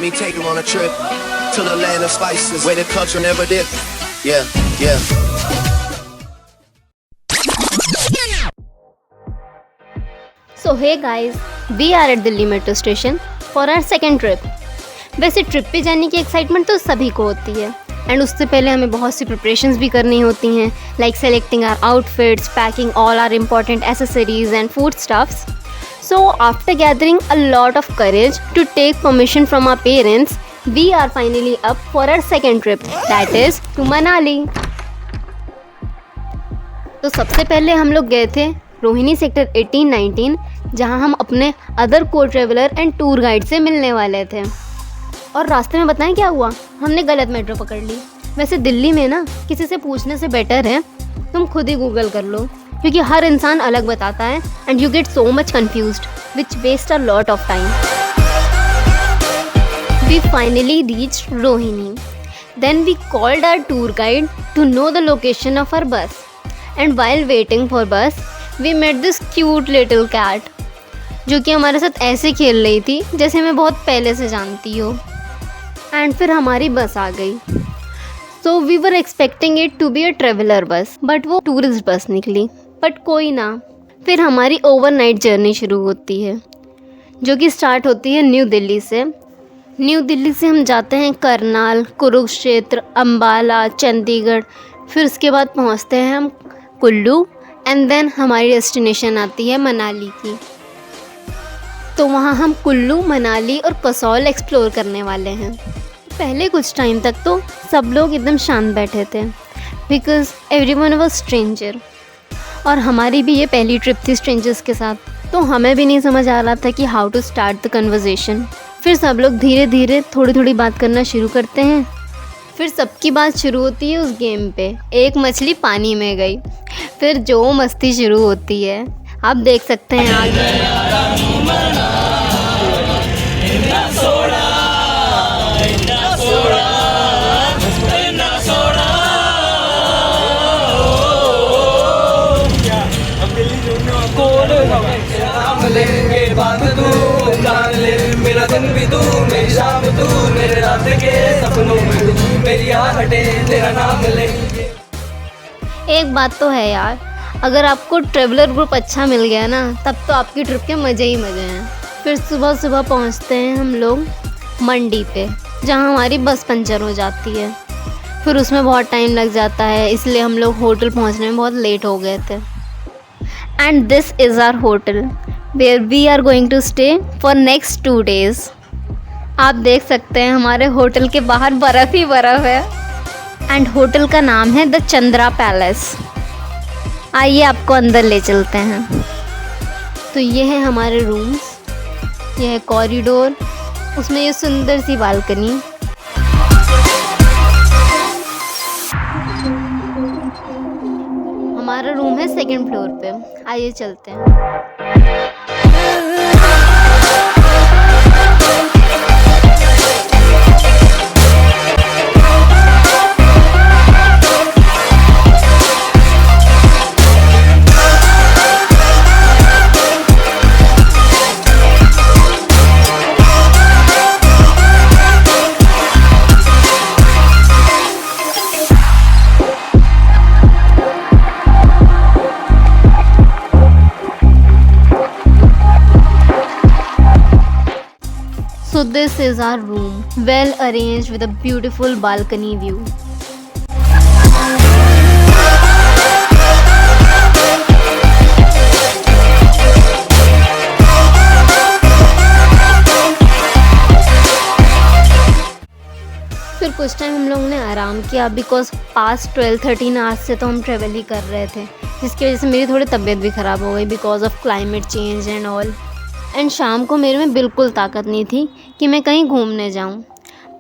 me take you on a trip to the land of spices, where the culture never did. Yeah, yeah. So hey guys, we are at Delhi metro station for our second trip. वैसे trip पे जाने की excitement तो सभी को होती है and उससे पहले हमें बहुत सी प्रिपरेशंस भी करनी होती हैं, like selecting our outfits, packing all our important accessories and food stuffs. So after gathering a lot of courage to take permission from our parents, we are finally up for our second trip, that is to Manali. तो सबसे पहले हम लोग गए थे Rohini sector 18-19, जहाँ हम अपने अदर को ट्रेवलर एंड टूर गाइड से मिलने वाले थे. और रास्ते में बताएं क्या हुआ, हमने गलत मेट्रो पकड़ ली. वैसे दिल्ली में ना किसी से पूछने से बेटर है तुम खुद ही गूगल कर लो, क्योंकि हर इंसान अलग बताता है and you get so much confused which waste a lot of time. We finally reached Rohini. Then we called our tour guide to know the location of our bus and while waiting for bus we met this cute little cat, जो कि हमारे साथ ऐसे खेल रही थी जैसे हमें बहुत पहले से जानती हो. एंड फिर हमारी बस आ गई. So we were expecting it to be a traveller bus, but वो टूरिस्ट बस निकली. बट कोई ना, फिर हमारी ओवरनाइट जर्नी शुरू होती है, जो कि स्टार्ट होती है न्यू दिल्ली से. न्यू दिल्ली से हम जाते हैं करनाल, कुरुक्षेत्र, अम्बाला, चंडीगढ़. फिर उसके बाद पहुंचते हैं हम कुल्लू एंड देन हमारी डेस्टिनेशन आती है मनाली की. तो वहाँ हम कुल्लू, मनाली और कसौल एक्सप्लोर करने वाले हैं. पहले कुछ टाइम तक तो सब लोग एकदम शांत बैठे थे बिकॉज एवरीवन वाज स्ट्रेंजर, और हमारी भी ये पहली ट्रिप थी स्ट्रेंजर्स के साथ, तो हमें भी नहीं समझ आ रहा था कि how to start the conversation. फिर सब लोग धीरे धीरे थोड़ी थोड़ी बात करना शुरू करते हैं. फिर सबकी बात शुरू होती है उस गेम पे, एक मछली पानी में गई. फिर जो मस्ती शुरू होती है आप देख सकते हैं आगे. मेरा दिन भी तू, मेरी शाम तू, मेरे रात के सपनों में तू, मेरी आहटे तेरा नाम ले. एक बात तो है यार, अगर आपको ट्रेवलर ग्रुप अच्छा मिल गया ना तब तो आपकी ट्रिप के मज़े ही मज़े हैं. फिर सुबह सुबह पहुंचते हैं हम लोग मंडी पे, जहां हमारी बस पंचर हो जाती है. फिर उसमें बहुत टाइम लग जाता है, इसलिए हम लोग होटल पहुंचने में बहुत लेट हो गए थे. And this is our hotel where we are going to stay for next 2 days. आप देख सकते हैं हमारे होटल के बाहर बर्फ़ ही बर्फ़ है. एंड होटल का नाम है द चंद्रा पैलेस. आइए आपको अंदर ले चलते हैं. तो ये है हमारे रूम्स, ये है कॉरिडोर, उसमें ये सुंदर सी बालकनी. हमारा रूम है 2nd फ्लोर पे. आइए चलते हैं. So this is our room, well arranged with a beautiful balcony view. फिर कुछ टाइम हम लोगों ने आराम किया बिकॉज पास्ट 12-13 आवर्स से तो हम ट्रेवल ही कर रहे थे, जिसकी वजह से मेरी थोड़ी तबीयत भी ख़राब हो गई because of climate change and all. And शाम को मेरे में बिल्कुल ताकत नहीं थी कि मैं कहीं घूमने जाऊं.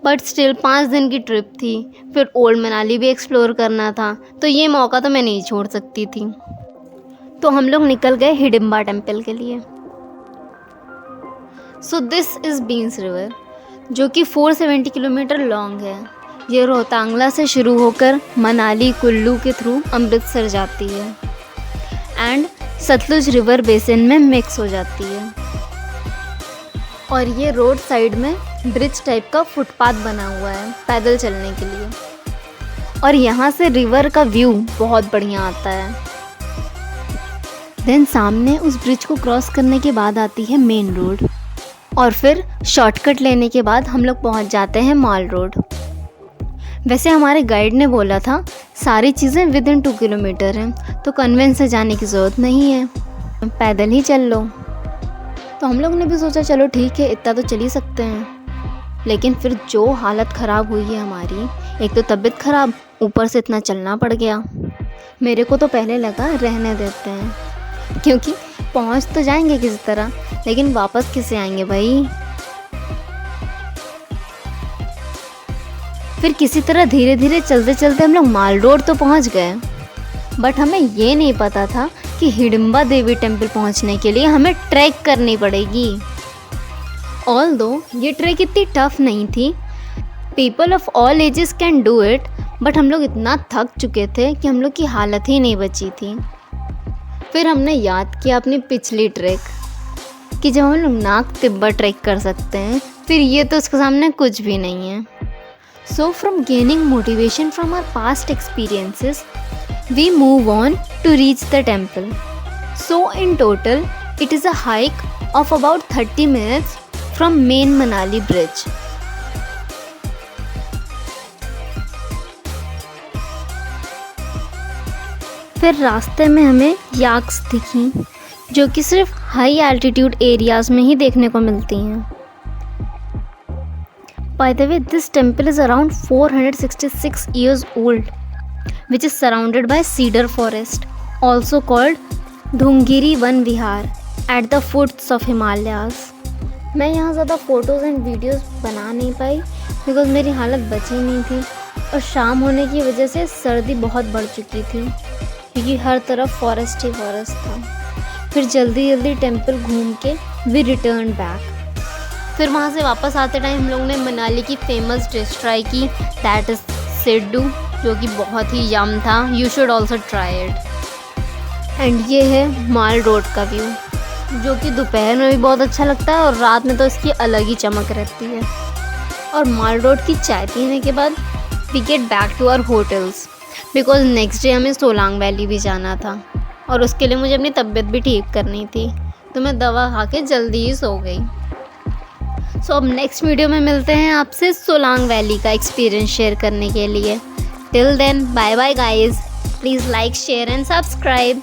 बट स्टिल 5 दिन की ट्रिप थी, फिर ओल्ड मनाली भी एक्सप्लोर करना था, तो ये मौका तो मैं नहीं छोड़ सकती थी. तो हम लोग निकल गए हिडिंबा टेम्पल के लिए. So this is beans river, जो कि 470 किलोमीटर लॉन्ग है. ये रोहतांगला से शुरू होकर मनाली कुल्लू के थ्रू अमृतसर जाती है एंड सतलुज रिवर बेसिन में मिक्स हो जाती है. और ये रोड साइड में ब्रिज टाइप का फुटपाथ बना हुआ है पैदल चलने के लिए, और यहाँ से रिवर का व्यू बहुत बढ़िया आता है। देन सामने उस ब्रिज को क्रॉस करने के बाद आती है मेन रोड, और फिर शॉर्टकट लेने के बाद हम लोग पहुँच जाते हैं मॉल रोड। वैसे हमारे गाइड ने बोला था सारी चीज़ें विद इन 2 किलोमीटर हैं, तो कन्वेंस से जाने की ज़रूरत नहीं है, पैदल ही चल लो। तो हम लोग ने भी सोचा चलो ठीक है, इतना तो चल ही सकते हैं। लेकिन फिर जो हालत ख़राब हुई है हमारी, एक तो तबीयत ख़राब, ऊपर से इतना चलना पड़ गया। मेरे को तो पहले लगा रहने देते हैं, क्योंकि पहुंच तो जाएंगे किसी तरह, लेकिन वापस किसे आएंगे भाई। फिर किसी तरह धीरे धीरे चलते चलते हम लोग माल रोड तो पहुंच गए, बट हमें ये नहीं पता था कि हिडिंबा देवी टेम्पल पहुंचने के लिए हमें ट्रैक करनी पड़ेगी। ऑल्दो ये ट्रैक इतनी टफ नहीं थी, people of all ages can do it, but हम लोग इतना थक चुके थे कि हम लोग की हालत ही नहीं बची थी। फिर हमने याद किया अपनी पिछली ट्रैक कि जब हम लोग नाग तिब्बत ट्रैक कर सकते हैं, फिर ये तो उसके सामने कुछ भी नहीं है। So from gaining motivation from our past experiences, we move on to reach the temple. So in total, it is a hike of about 30 minutes from main Manali bridge. फिर रास्ते में हमें याक्स दिखी, जो कि सिर्फ हाई एल्टीट्यूड एरियाज में ही देखने को मिलती हैं। By the way, this temple is around 466 years old, which is surrounded by cedar forest, also called Dhungiri Van Vihar, at the foots of Himalayas. मैं यहाँ ज़्यादा फ़ोटोज़ एंड वीडियोज़ बना नहीं पाई बिकॉज़ मेरी हालत बची नहीं थी, और शाम होने की वजह से सर्दी बहुत बढ़ चुकी थी क्योंकि हर तरफ फॉरेस्ट ही फॉरेस्ट था। फिर जल्दी जल्दी टेम्पल घूम के वी रिटर्न बैक। फिर वहाँ से वापस आते टाइम हम लोगों ने मनाली की फेमस डिश ट्राई की, दैट इज़ सिड्डू, जो कि बहुत ही यम था। You should also try it. And ये है माल रोड का व्यू, जो कि दोपहर में भी बहुत अच्छा लगता है और रात में तो इसकी अलग ही चमक रहती है। और माल रोड की चाय पीने के बाद we get back to our hotels because next day हमें सोलांग वैली भी जाना था, और उसके लिए मुझे अपनी तबीयत भी ठीक करनी थी, तो मैं दवा खा के जल्दी ही सो गई। सो अब नेक्स्ट वीडियो में मिलते हैं आपसे सोलांग वैली का एक्सपीरियंस शेयर करने के लिए। Till then, bye bye guys, please like, share and subscribe.